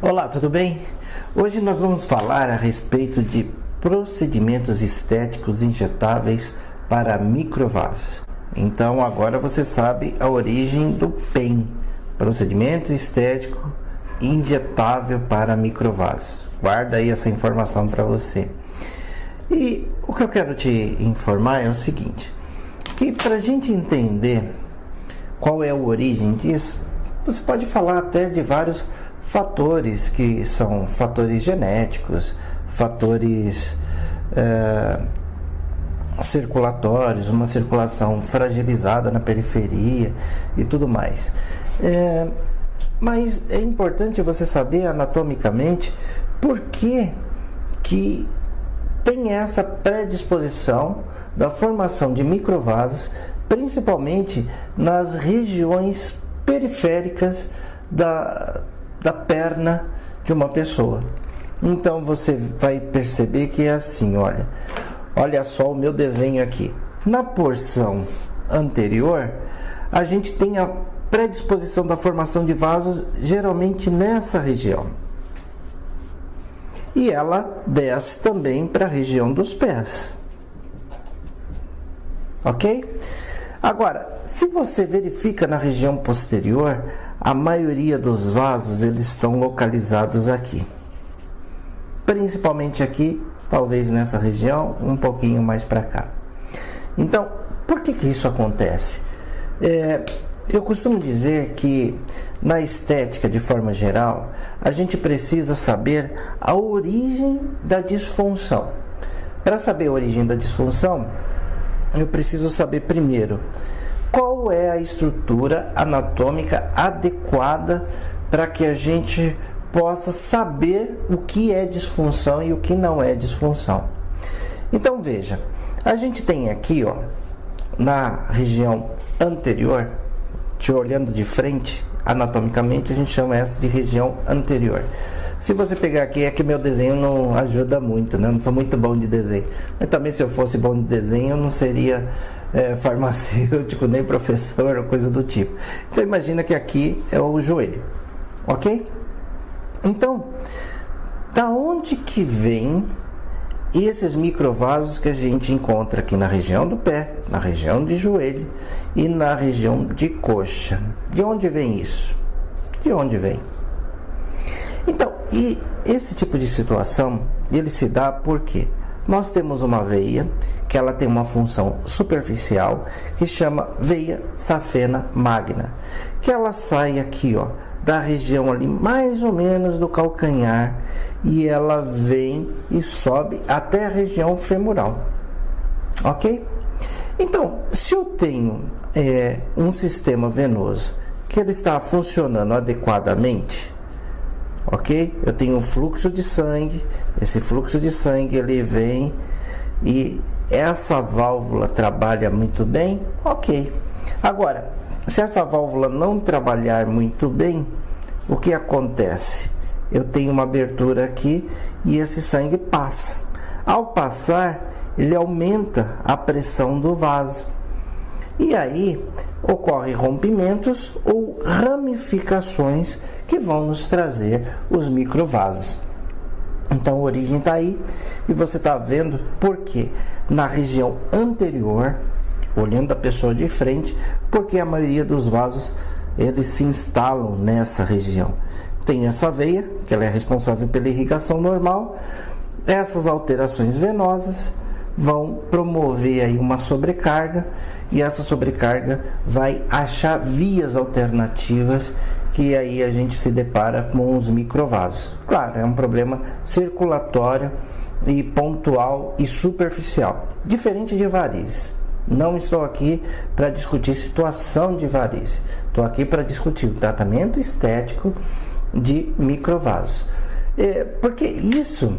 Olá, tudo bem? Hoje nós vamos falar a respeito de procedimentos estéticos injetáveis para microvasos. Então agora você sabe a origem do PEM, procedimento estético injetável para microvasos. Guarda aí essa informação para você. E o que eu quero te informar é o seguinte, que para a gente entender qual é a origem disso, você pode falar até de vários fatores que são fatores genéticos, fatores circulatórios, uma circulação fragilizada na periferia e tudo mais. Mas é importante você saber anatomicamente por que tem essa predisposição da formação de microvasos, principalmente nas regiões periféricas da perna de uma pessoa. Então você vai perceber que é assim, olha só o meu desenho aqui. Na porção anterior, a gente tem a predisposição da formação de vasos geralmente nessa região. E ela desce também para a região dos pés. Ok? Agora, se você verifica na região posterior, a maioria dos vasos eles estão localizados aqui. Principalmente aqui, talvez nessa região, um pouquinho mais para cá. Então, por que isso acontece? Eu costumo dizer que na estética, de forma geral, a gente precisa saber a origem da disfunção. Para saber a origem da disfunção, eu preciso saber primeiro qual é a estrutura anatômica adequada para que a gente possa saber o que é disfunção e o que não é disfunção. Então veja, a gente tem aqui, na região anterior, te olhando de frente, anatomicamente a gente chama essa de região anterior. Se você pegar aqui, é que meu desenho não ajuda muito, né? Eu não sou muito bom de desenho. Mas também se eu fosse bom de desenho, eu não seria farmacêutico, nem professor, ou coisa do tipo. Então imagina que aqui é o joelho, ok? Então, da onde que vem esses microvasos que a gente encontra aqui na região do pé, na região de joelho e na região de coxa? De onde vem isso? De onde vem? Então, e esse tipo de situação, ele se dá porque nós temos uma veia que ela tem uma função superficial que chama veia safena magna, que ela sai aqui, da região ali mais ou menos do calcanhar e ela vem e sobe até a região femoral, ok? Então, se eu tenho um sistema venoso que ele está funcionando adequadamente, ok? Eu tenho um fluxo de sangue, esse fluxo de sangue ele vem e essa válvula trabalha muito bem, ok. Agora, se essa válvula não trabalhar muito bem, o que acontece? Eu tenho uma abertura aqui e esse sangue passa. Ao passar, ele aumenta a pressão do vaso. E aí ocorrem rompimentos ou ramificações que vão nos trazer os microvasos. Então a origem está aí e você está vendo porque na região anterior, olhando a pessoa de frente, porque a maioria dos vasos eles se instalam nessa região. Tem essa veia, que ela é responsável pela irrigação normal. Essas alterações venosas vão promover aí uma sobrecarga e essa sobrecarga vai achar vias alternativas que aí a gente se depara com os microvasos. Claro, é um problema circulatório e pontual e superficial, diferente de varizes. Não estou aqui para discutir situação de varizes, estou aqui para discutir o tratamento estético de microvasos, porque isso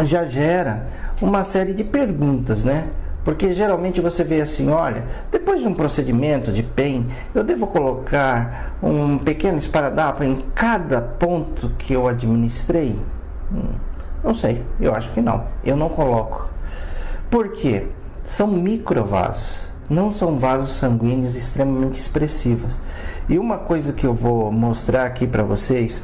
já gera uma série de perguntas, né? Porque geralmente você vê assim, olha, depois de um procedimento de PEM, eu devo colocar um pequeno esparadrapo em cada ponto que eu administrei? Não sei, eu acho que não, eu não coloco. Por quê? São microvasos, não são vasos sanguíneos extremamente expressivos. E uma coisa que eu vou mostrar aqui para vocês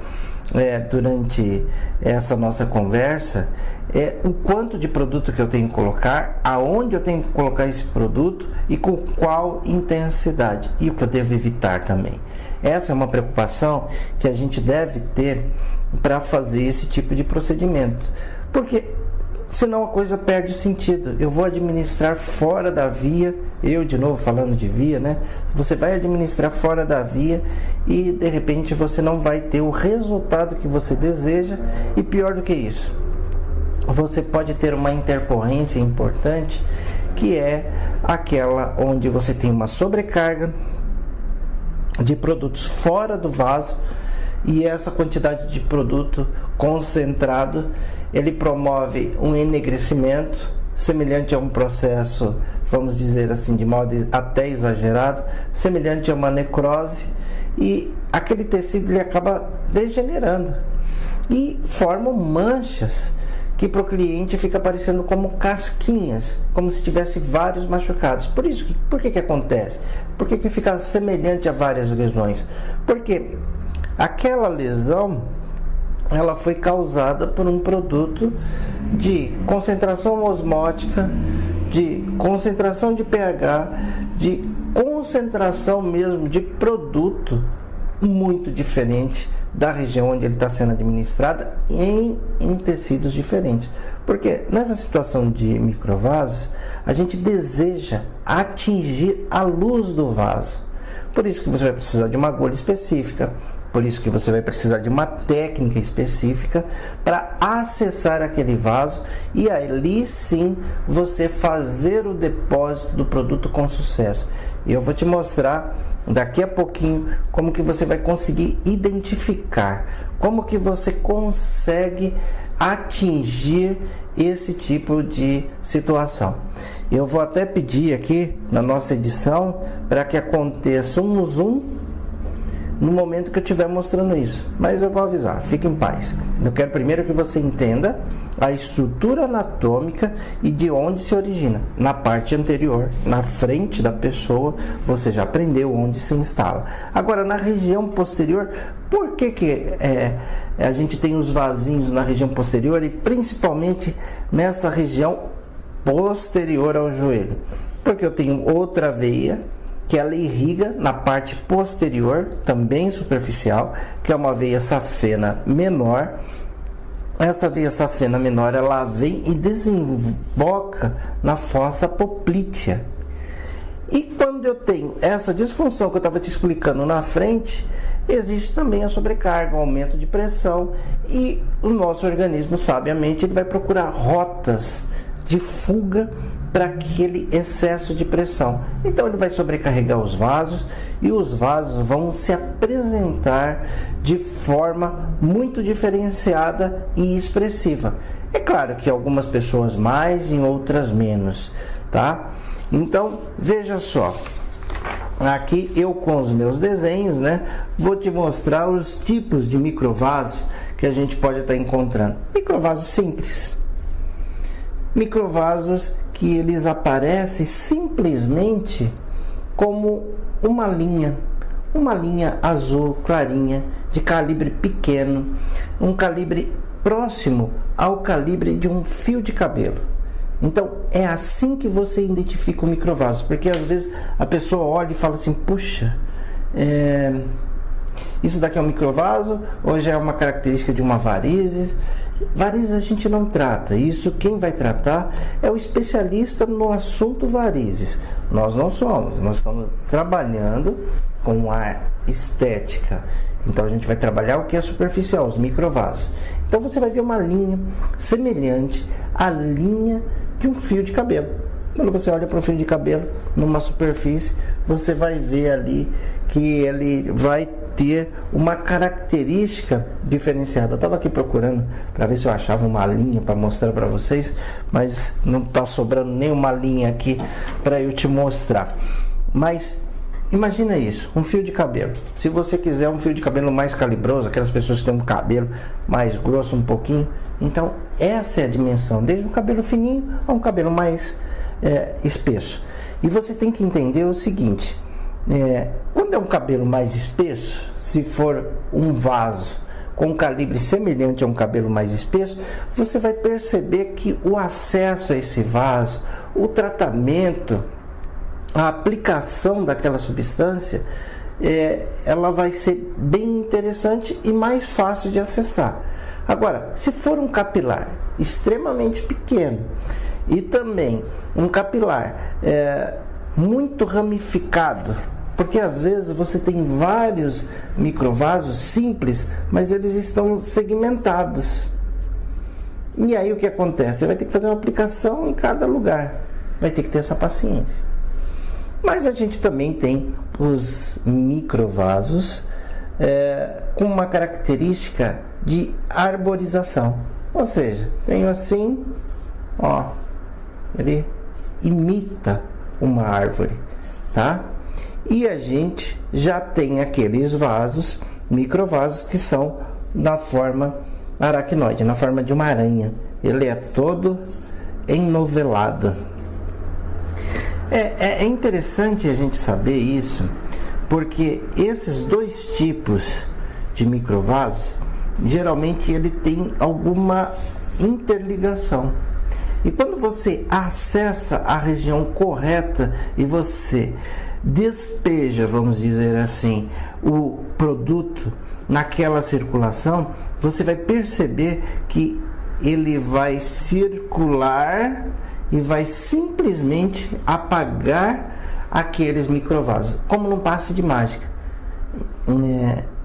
durante essa nossa conversa é o quanto de produto que eu tenho que colocar, aonde eu tenho que colocar esse produto e com qual intensidade, e o que eu devo evitar também. Essa é uma preocupação que a gente deve ter para fazer esse tipo de procedimento, porque senão a coisa perde sentido. Eu vou administrar fora da via, eu de novo falando de via, né? Você vai administrar fora da via e de repente você não vai ter o resultado que você deseja, e pior do que isso, você pode ter uma intercorrência importante, que é aquela onde você tem uma sobrecarga de produtos fora do vaso, e essa quantidade de produto concentrado, ele promove um enegrecimento semelhante a um processo, vamos dizer assim, de modo até exagerado, semelhante a uma necrose, e aquele tecido ele acaba degenerando e formam manchas que para o cliente fica parecendo como casquinhas, como se tivesse vários machucados. Por que acontece? Por que fica semelhante a várias lesões? Porque aquela lesão, ela foi causada por um produto de concentração osmótica, de concentração de pH, de concentração mesmo de produto muito diferente da região onde ele está sendo administrado em tecidos diferentes. Porque nessa situação de microvasos, a gente deseja atingir a luz do vaso. Por isso que você vai precisar de uma agulha específica, por isso que você vai precisar de uma técnica específica para acessar aquele vaso e ali sim você fazer o depósito do produto com sucesso. E eu vou te mostrar daqui a pouquinho como que você vai conseguir identificar, como que você consegue atingir esse tipo de situação. Eu vou até pedir aqui na nossa edição para que aconteça um zoom no momento que eu estiver mostrando isso, mas eu vou avisar, fique em paz. Eu quero primeiro que você entenda a estrutura anatômica e de onde se origina. Na parte anterior, na frente da pessoa, você já aprendeu onde se instala. Agora, na região posterior, por que a gente tem os vasinhos na região posterior e principalmente nessa região posterior ao joelho? Porque eu tenho outra veia que ela irriga na parte posterior, também superficial, que é uma veia safena menor. Essa veia safena menor, ela vem e desemboca na fossa poplítea. E quando eu tenho essa disfunção que eu estava te explicando na frente, existe também a sobrecarga, o aumento de pressão, e o nosso organismo, sabiamente, ele vai procurar rotas de fuga para aquele excesso de pressão. Então ele vai sobrecarregar os vasos e os vasos vão se apresentar de forma muito diferenciada e expressiva. É claro que algumas pessoas mais e outras menos, tá? Então veja só, aqui eu com os meus desenhos, né, vou te mostrar os tipos de microvasos que a gente pode estar encontrando. Microvasos simples, microvasos que eles aparecem simplesmente como uma linha azul clarinha, de calibre pequeno, um calibre próximo ao calibre de um fio de cabelo. Então é assim que você identifica o microvaso, porque às vezes a pessoa olha e fala assim, puxa, isso daqui é um microvaso ou já é uma característica de uma varizes? Varizes a gente não trata, isso quem vai tratar é o especialista no assunto varizes. Nós não somos, nós estamos trabalhando com a estética. Então a gente vai trabalhar o que é superficial, os microvasos. Então você vai ver uma linha semelhante à linha de um fio de cabelo. Quando você olha para o fio de cabelo numa superfície, você vai ver ali que ele vai ter uma característica diferenciada. Eu estava aqui procurando para ver se eu achava uma linha para mostrar para vocês, mas não está sobrando nenhuma linha aqui para eu te mostrar. Mas imagina isso, um fio de cabelo. Se você quiser um fio de cabelo mais calibroso, aquelas pessoas que têm um cabelo mais grosso um pouquinho, então essa é a dimensão, desde um cabelo fininho a um cabelo mais espesso. E você tem que entender o seguinte, quando é um cabelo mais espesso, se for um vaso com um calibre semelhante a um cabelo mais espesso, você vai perceber que o acesso a esse vaso, o tratamento, a aplicação daquela substância, ela vai ser bem interessante e mais fácil de acessar. Agora, se for um capilar extremamente pequeno e também um capilar muito ramificado, porque às vezes você tem vários microvasos simples, mas eles estão segmentados. E aí o que acontece? Você vai ter que fazer uma aplicação em cada lugar. Vai ter que ter essa paciência. Mas a gente também tem os microvasos com uma característica de arborização. Ou seja, tenho assim, ó, ele imita uma árvore, tá? E a gente já tem aqueles vasos, microvasos, que são na forma aracnoide, na forma de uma aranha. Ele é todo enovelado. É interessante a gente saber isso, porque esses dois tipos de microvasos, geralmente ele tem alguma interligação. E quando você acessa a região correta e você despeja, vamos dizer assim, o produto naquela circulação, você vai perceber que ele vai circular e vai simplesmente apagar aqueles microvasos, como num passe de mágica.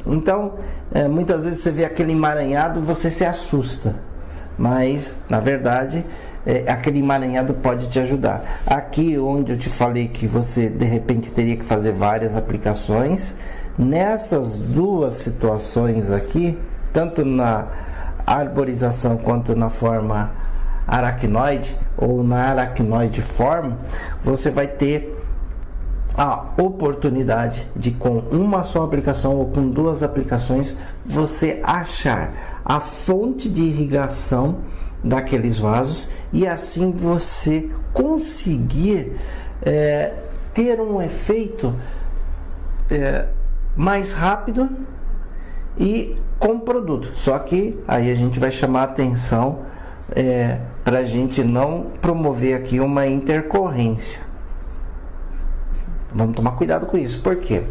Então, muitas vezes você vê aquele emaranhado, você se assusta, mas na verdade aquele emaranhado pode te ajudar. Aqui onde eu te falei que você de repente teria que fazer várias aplicações, nessas duas situações aqui, tanto na arborização quanto na forma aracnoide ou na aracnoide form, você vai ter a oportunidade de, com uma só aplicação ou com duas aplicações, você achar a fonte de irrigação daqueles vasos e assim você conseguir ter um efeito mais rápido e com produto. Só que aí a gente vai chamar a atenção para a gente não promover aqui uma intercorrência. Vamos tomar cuidado com isso, porque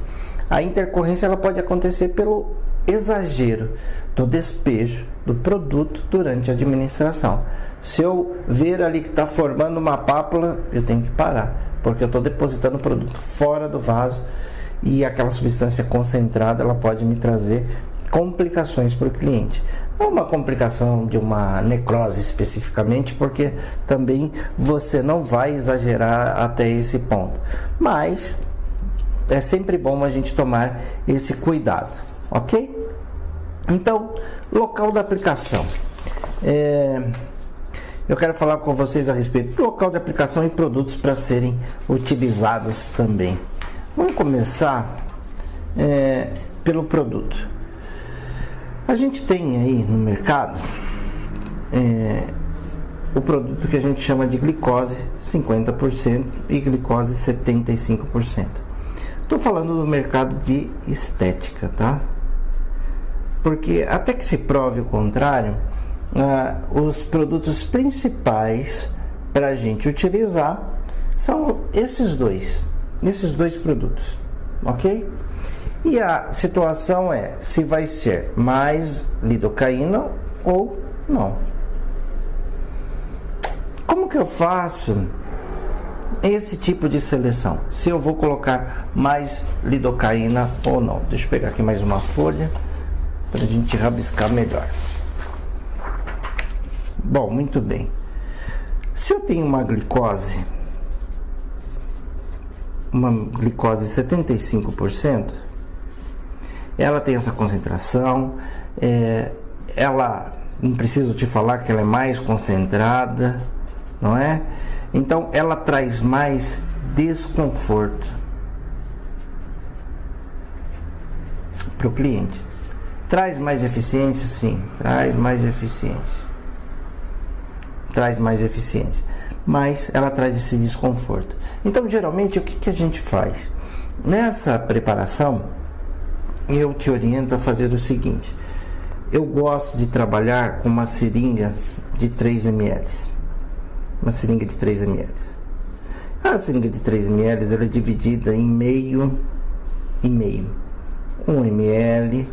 a intercorrência ela pode acontecer pelo exagero do despejo do produto durante a administração. Se eu ver ali que está formando uma pápula, eu tenho que parar, porque eu estou depositando o produto fora do vaso e aquela substância concentrada ela pode me trazer complicações para o cliente. Não uma complicação de uma necrose especificamente, porque também você não vai exagerar até esse ponto, mas é sempre bom a gente tomar esse cuidado, ok? Então, local da aplicação. Eu quero falar com vocês a respeito do local de aplicação e produtos para serem utilizados também. Vamos começar pelo produto. A gente tem aí no mercado o produto que a gente chama de glicose 50% e glicose 75%. Estou falando do mercado de estética, tá? Porque até que se prove o contrário, os produtos principais para a gente utilizar são esses dois produtos, ok? E a situação é se vai ser mais lidocaína ou não. Como que eu faço esse tipo de seleção? Se eu vou colocar mais lidocaína ou não? Deixa eu pegar aqui mais uma folha para a gente rabiscar melhor. Bom, muito bem. Se eu tenho uma glicose 75%, ela tem essa concentração, ela, não preciso te falar que ela é mais concentrada, não é? Então ela traz mais desconforto para o cliente. Traz mais eficiência? Sim, traz mais eficiência. Traz mais eficiência, mas ela traz esse desconforto. Então, geralmente, o que a gente faz? Nessa preparação, eu te oriento a fazer o seguinte: eu gosto de trabalhar com uma seringa de 3 ml. Uma seringa de 3 ml. A seringa de 3 ml ela é dividida em meio e meio. 1 ml,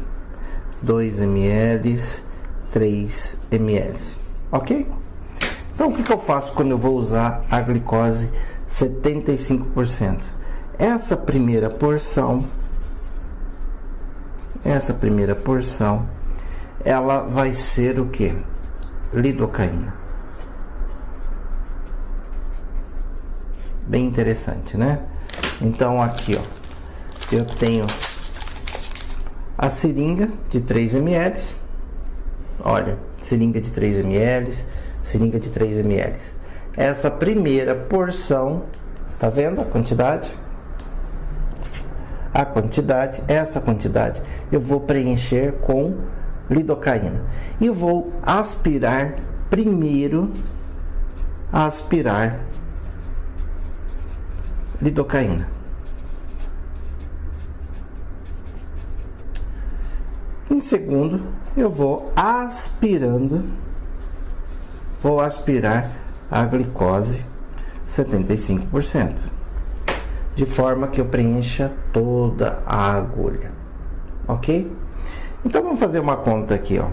2 ml, 3 ml. Ok? Então o que eu faço quando eu vou usar a glicose 75%? Essa primeira porção, ela vai ser o que? Lidocaína. Bem interessante, né? Então aqui, ó, eu tenho a seringa de 3 ml. Olha, seringa de 3 ml, seringa de 3 ml. Essa primeira porção, tá vendo a quantidade? Essa quantidade eu vou preencher com lidocaína. E eu vou aspirar primeiro, lidocaína. Em segundo, eu vou aspirar a glicose 75%, de forma que eu preencha toda a agulha, ok? Então vamos fazer uma conta aqui, ó.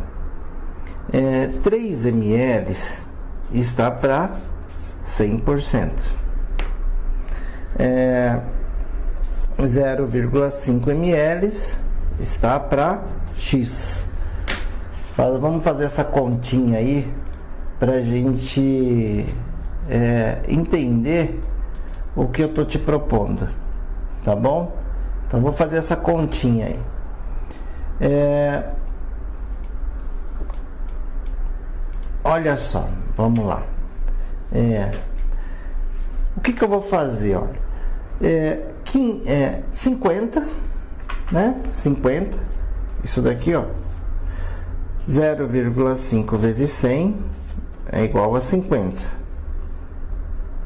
3 ml está para 100%. 0,5 ml está para X. Vamos fazer essa continha aí pra gente entender o que eu tô te propondo, tá bom? Então vou fazer essa continha aí. Olha só, vamos lá. O que eu vou fazer? Olha, 50, né? 50, isso daqui, ó, 0,5 vezes 100 é igual a 50,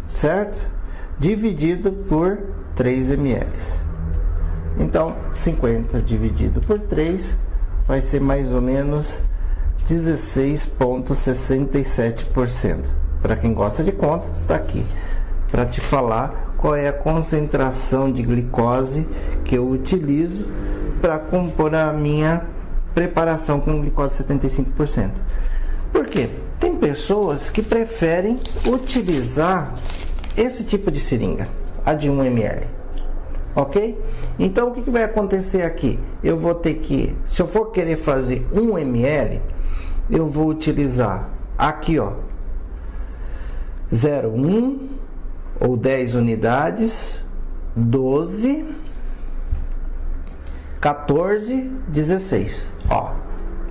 certo? Dividido por 3 ml. Então, 50 dividido por 3 vai ser mais ou menos 16,67%. Para quem gosta de conta, está aqui para te falar qual é a concentração de glicose que eu utilizo para compor a minha preparação com glicose 75%. Por quê? Tem pessoas que preferem utilizar esse tipo de seringa, a de 1 ml. Ok? Então o que vai acontecer aqui? Eu vou ter que, se eu for querer fazer 1 ml, eu vou utilizar aqui, ó, 0,1 ou 10 unidades, 12, 14, 16. Ó,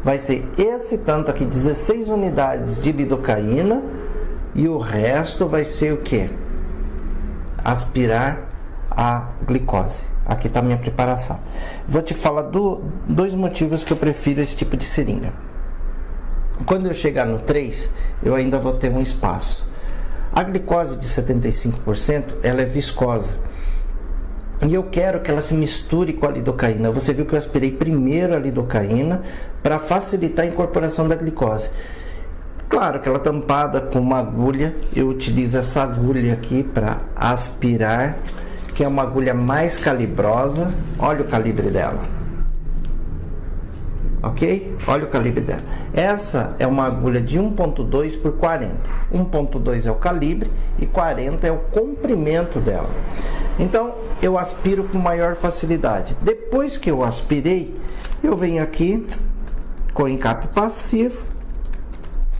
vai ser esse tanto aqui, 16 unidades de lidocaína, e o resto vai ser o que? Aspirar a glicose. Aqui está a minha preparação. Vou te falar dois motivos que eu prefiro esse tipo de seringa. Quando eu chegar no 3, eu ainda vou ter um espaço. A glicose de 75%, ela é viscosa. E eu quero que ela se misture com a lidocaína. Você viu que eu aspirei primeiro a lidocaína para facilitar a incorporação da glicose. Claro que ela tampada com uma agulha, eu utilizo essa agulha aqui para aspirar, que é uma agulha mais calibrosa. Olha o calibre dela. Ok? Olha o calibre dela. Essa é uma agulha de 1.2 por 40. 1.2 é o calibre e 40 é o comprimento dela. Então eu aspiro com maior facilidade. Depois que eu aspirei, eu venho aqui com encape passivo,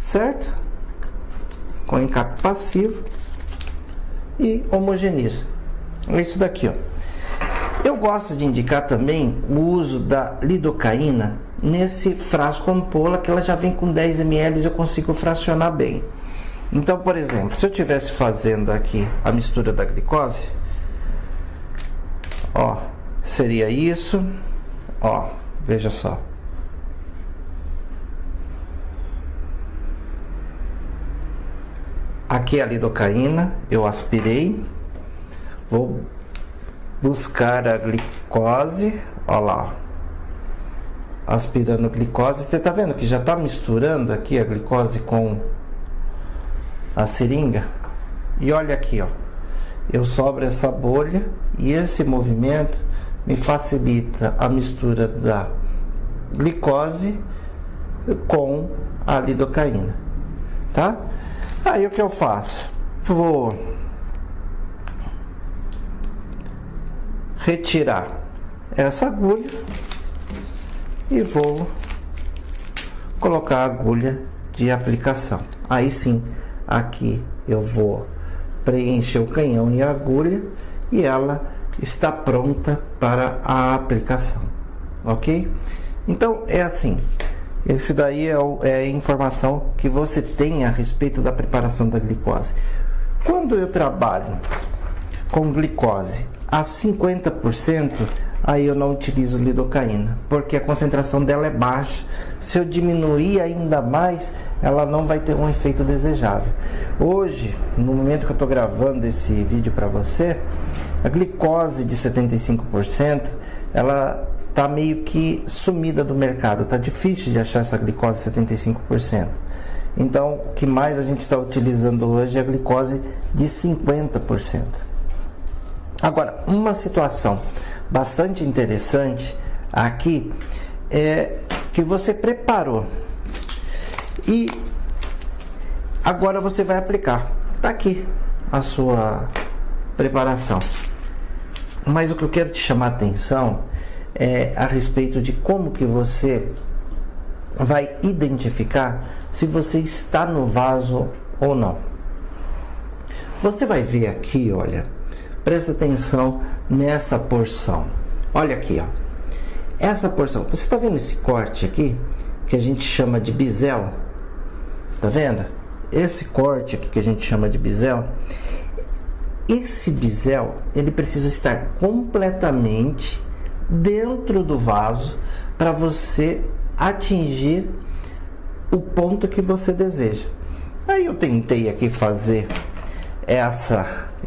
certo? Com encape passivo e homogenizo. É isso daqui, ó. Eu gosto de indicar também o uso da lidocaína nesse frasco ampola, que ela já vem com 10 ml, eu consigo fracionar bem. Então, por exemplo, se eu estivesse fazendo aqui a mistura da glicose, ó, seria isso, ó, veja só. Aqui a lidocaína, eu aspirei, vou buscar a glicose, ó lá, aspirando glicose. Você tá vendo que já tá misturando aqui a glicose com a seringa? E olha aqui, ó, eu sobro essa bolha e esse movimento me facilita a mistura da glicose com a lidocaína, tá? Aí o que eu faço? Vou retirar essa agulha e vou colocar a agulha de aplicação. Aí sim, aqui eu vou preencher o canhão e a agulha e ela está pronta para a aplicação, ok? Então é assim, esse daí é a informação que você tem a respeito da preparação da glicose. Quando eu trabalho com glicose a 50%, aí eu não utilizo lidocaína, porque a concentração dela é baixa. Se eu diminuir ainda mais, ela não vai ter um efeito desejável. Hoje, no momento que eu estou gravando esse vídeo para você, a glicose de 75%, ela está meio que sumida do mercado. Está difícil de achar essa glicose 75%. Então, o que mais a gente está utilizando hoje é a glicose de 50%. Agora, uma situação bastante interessante aqui é que você preparou e agora você vai aplicar. Tá aqui a sua preparação. Mas o que eu quero te chamar a atenção é a respeito de como que você vai identificar se você está no vaso ou não. Você vai ver aqui, olha, presta atenção nessa porção. Olha aqui, ó. Essa porção, você está vendo esse corte aqui que a gente chama de bisel? Tá vendo? Esse corte aqui que a gente chama de bisel, esse bisel, ele precisa estar completamente dentro do vaso para você atingir o ponto que você deseja. Aí eu tentei aqui fazer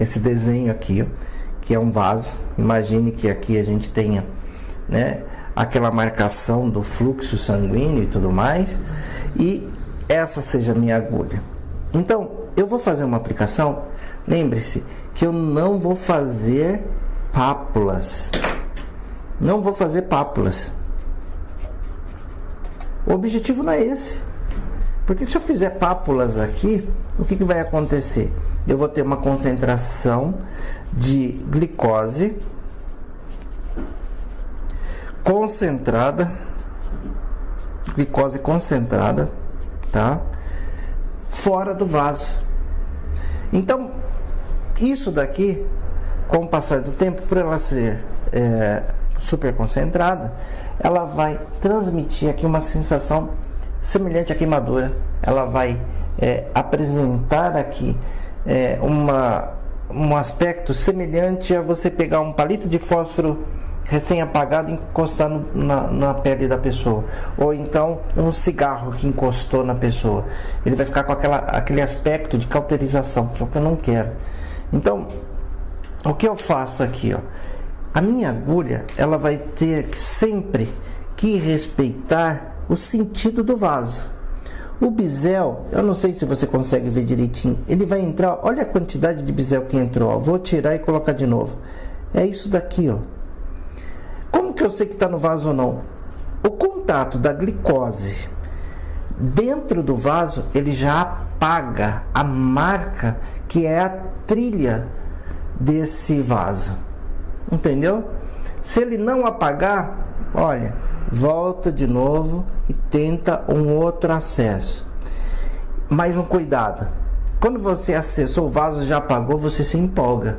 esse desenho aqui, ó, que é um vaso. Imagine que aqui a gente tenha, né, aquela marcação do fluxo sanguíneo e tudo mais, e essa seja a minha agulha. Então eu vou fazer uma aplicação. Lembre-se que eu não vou fazer pápulas. Não vou fazer pápulas. O objetivo não é esse. Porque se eu fizer pápulas aqui, o que vai acontecer? Eu vou ter uma concentração de glicose concentrada, tá? Fora do vaso. Então, isso daqui, com o passar do tempo, por ela ser super concentrada, ela vai transmitir aqui uma sensação semelhante à queimadura. Ela vai apresentar aqui um aspecto semelhante a você pegar um palito de fósforo recém-apagado e encostar na pele da pessoa, ou então um cigarro que encostou na pessoa. Ele vai ficar com aquele aspecto de cauterização, que é o que eu não quero. Então, o que eu faço aqui, ó, a minha agulha, ela vai ter sempre que respeitar o sentido do vaso. O bisel, eu não sei se você consegue ver direitinho, ele vai entrar, olha a quantidade de bisel que entrou, ó. Vou tirar e colocar de novo. É isso daqui, ó. Como que eu sei que está no vaso ou não? O contato da glicose dentro do vaso, ele já apaga a marca que é a trilha desse vaso. Entendeu? Se ele não apagar, olha, volta de novo e tenta um outro acesso. Mais um cuidado. Quando você acessou o vaso, já apagou, você se empolga.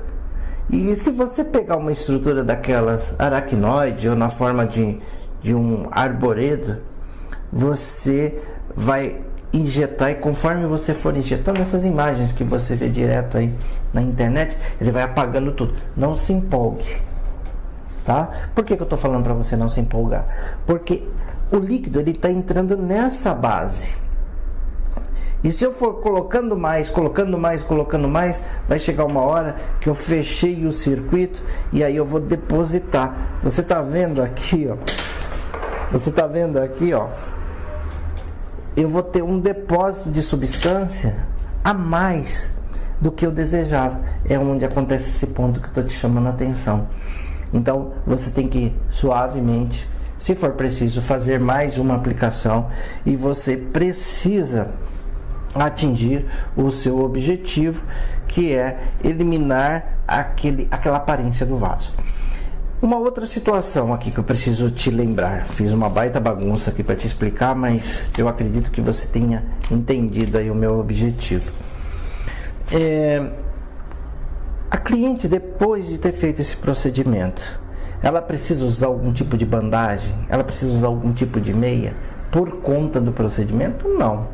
E se você pegar uma estrutura daquelas aracnoide ou na forma de um arboredo, você vai injetar, e conforme você for injetando essas imagens que você vê direto aí na internet, ele vai apagando tudo. Não se empolgue, tá? Por que eu tô falando para você não se empolgar? Porque o líquido, ele tá entrando nessa base. E se eu for colocando mais, vai chegar uma hora que eu fechei o circuito e aí eu vou depositar. Você tá vendo aqui, ó, Você está vendo aqui, ó, eu vou ter um depósito de substância a mais do que eu desejava. É onde acontece esse ponto que eu estou te chamando a atenção. Então você tem que suavemente, se for preciso, fazer mais uma aplicação, e você precisa atingir o seu objetivo, que é eliminar aquela aparência do vaso. Uma outra situação aqui que eu preciso te lembrar, fiz uma baita bagunça aqui para te explicar, mas eu acredito que você tenha entendido aí o meu objetivo. A cliente, depois de ter feito esse procedimento, ela precisa usar algum tipo de bandagem? Ela precisa usar algum tipo de meia por conta do procedimento? Não.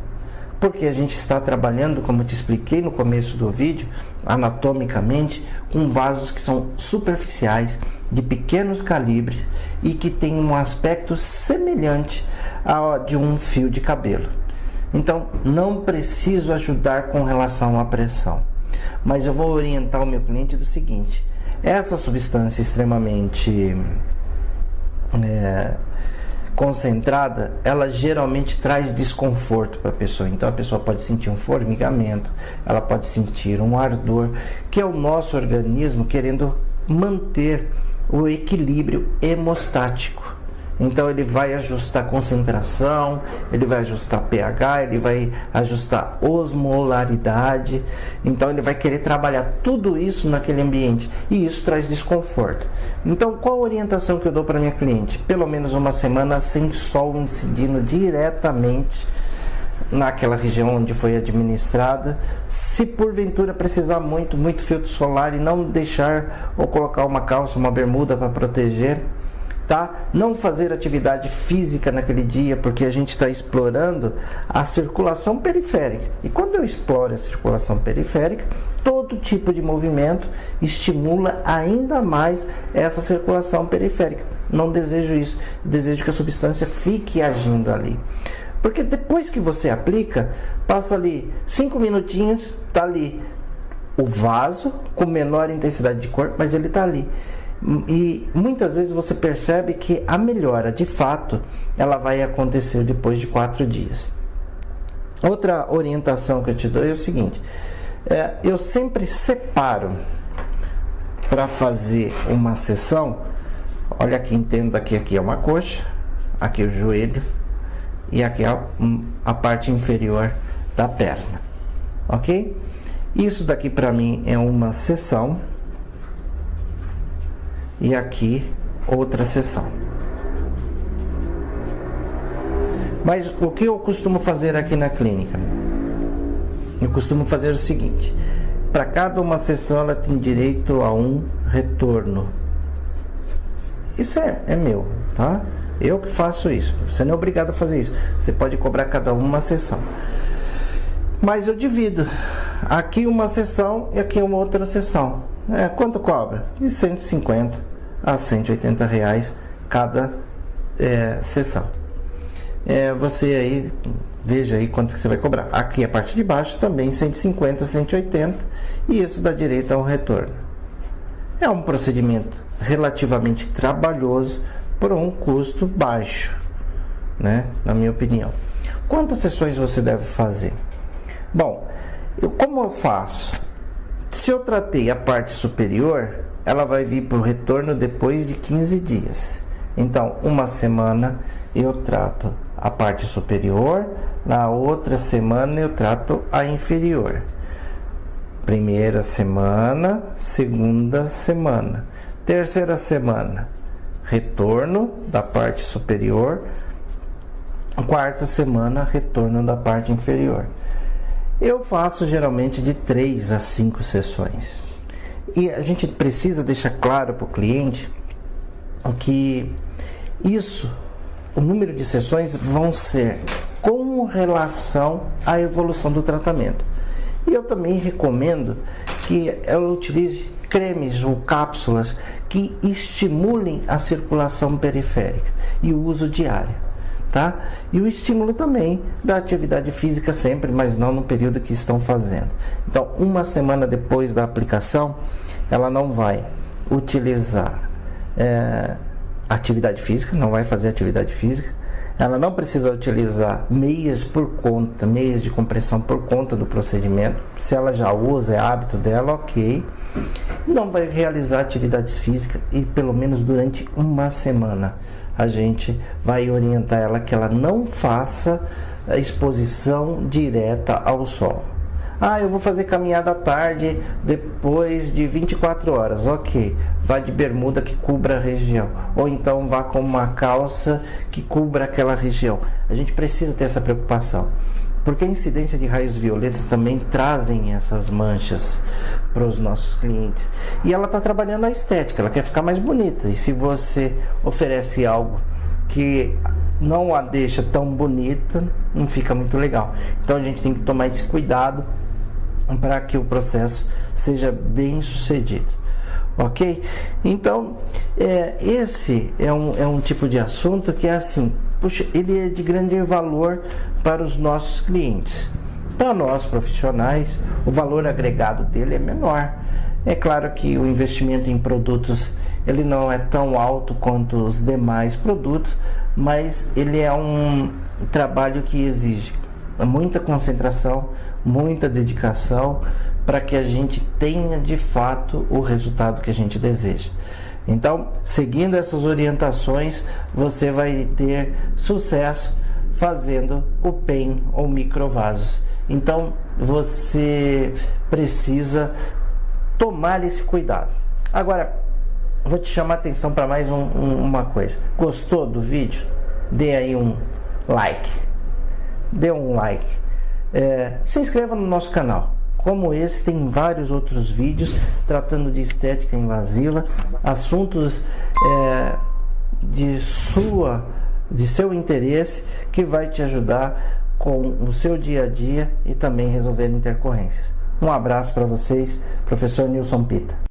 Porque a gente está trabalhando, como eu te expliquei no começo do vídeo, anatomicamente, com vasos que são superficiais, de pequenos calibres e que tem um aspecto semelhante ao de um fio de cabelo. Então, não preciso ajudar com relação à pressão, mas eu vou orientar o meu cliente do seguinte: essa substância extremamente concentrada, ela geralmente traz desconforto para a pessoa. Então a pessoa pode sentir um formigamento, ela pode sentir um ardor, que é o nosso organismo querendo manter o equilíbrio hemostático. Então ele vai ajustar concentração, ele vai ajustar pH, ele vai ajustar osmolaridade. Então ele vai querer trabalhar tudo isso naquele ambiente, e isso traz desconforto. Então qual a orientação que eu dou para minha cliente? Pelo menos uma semana sem sol incidindo diretamente naquela região onde foi administrada. Se porventura precisar muito filtro solar, e não deixar ou colocar uma calça, uma bermuda para proteger, tá? Não fazer atividade física naquele dia, porque a gente está explorando a circulação periférica. E quando eu exploro a circulação periférica, todo tipo de movimento estimula ainda mais essa circulação periférica. Não desejo isso. Desejo que a substância fique agindo ali. Porque depois que você aplica, passa ali 5 minutinhos, tá ali o vaso com menor intensidade de cor, mas ele tá ali. E muitas vezes você percebe que a melhora, de fato, ela vai acontecer depois de 4 dias. Outra orientação que eu te dou é o seguinte: eu sempre separo para fazer uma sessão. Olha aqui, entenda que aqui é uma coxa, aqui é o joelho e aqui é a parte inferior da perna, ok? Isso daqui para mim é uma sessão. E aqui outra sessão. Mas o que eu costumo fazer aqui na clínica? Eu costumo fazer o seguinte: para cada uma sessão ela tem direito a um retorno. Isso é meu, tá? Eu que faço isso. Você não é obrigado a fazer isso. Você pode cobrar cada uma sessão. Mas eu divido. Aqui uma sessão e aqui uma outra sessão. Quanto cobra? De 150 a 180 reais cada sessão. Você aí veja aí quanto que você vai cobrar. Aqui a parte de baixo também 150, 180, e isso dá direito ao retorno. É um procedimento relativamente trabalhoso por um custo baixo, né? Na minha opinião. Quantas sessões você deve fazer? Bom, como eu faço? Se eu tratei a parte superior, ela vai vir para o retorno depois de 15 dias. Então, uma semana eu trato a parte superior, na outra semana eu trato a inferior. Primeira semana, segunda semana, terceira semana, retorno da parte superior, quarta semana, retorno da parte inferior. Eu faço geralmente de 3 a 5 sessões. E a gente precisa deixar claro para o cliente que o número de sessões vão ser com relação à evolução do tratamento. E eu também recomendo que ela utilize cremes ou cápsulas que estimulem a circulação periférica e o uso diário, tá? E o estímulo também da atividade física sempre, mas não no período que estão fazendo. Então, uma semana depois da aplicação, ela não vai utilizar atividade física, não vai fazer atividade física. Ela não precisa utilizar meias de compressão por conta do procedimento. Se ela já usa, é hábito dela, ok. Não vai realizar atividades físicas e pelo menos durante uma semana a gente vai orientar ela que ela não faça a exposição direta ao sol. Eu vou fazer caminhada à tarde depois de 24 horas. Ok, vá de bermuda que cubra a região. Ou então vá com uma calça que cubra aquela região. A gente precisa ter essa preocupação. Porque a incidência de raios violetas também trazem essas manchas para os nossos clientes. E ela está trabalhando a estética, ela quer ficar mais bonita. E se você oferece algo que não a deixa tão bonita, não fica muito legal. Então a gente tem que tomar esse cuidado para que o processo seja bem sucedido, ok? Então esse é um tipo de assunto que é assim, puxa, ele é de grande valor para os nossos clientes. Para nós profissionais, o valor agregado dele é menor. É claro que o investimento em produtos ele não é tão alto quanto os demais produtos, mas ele é um trabalho que exige muita concentração, muita dedicação para que a gente tenha de fato o resultado que a gente deseja. Então, seguindo essas orientações, você vai ter sucesso fazendo o PEN ou microvasos. Então, você precisa tomar esse cuidado. Agora, vou te chamar a atenção para mais uma coisa. Gostou do vídeo? Dê aí um like. Dê um like. Se inscreva no nosso canal. Como esse, tem vários outros vídeos tratando de estética invasiva, assuntos de seu interesse, que vai te ajudar com o seu dia a dia e também resolver intercorrências. Um abraço para vocês, professor Nilson Pita.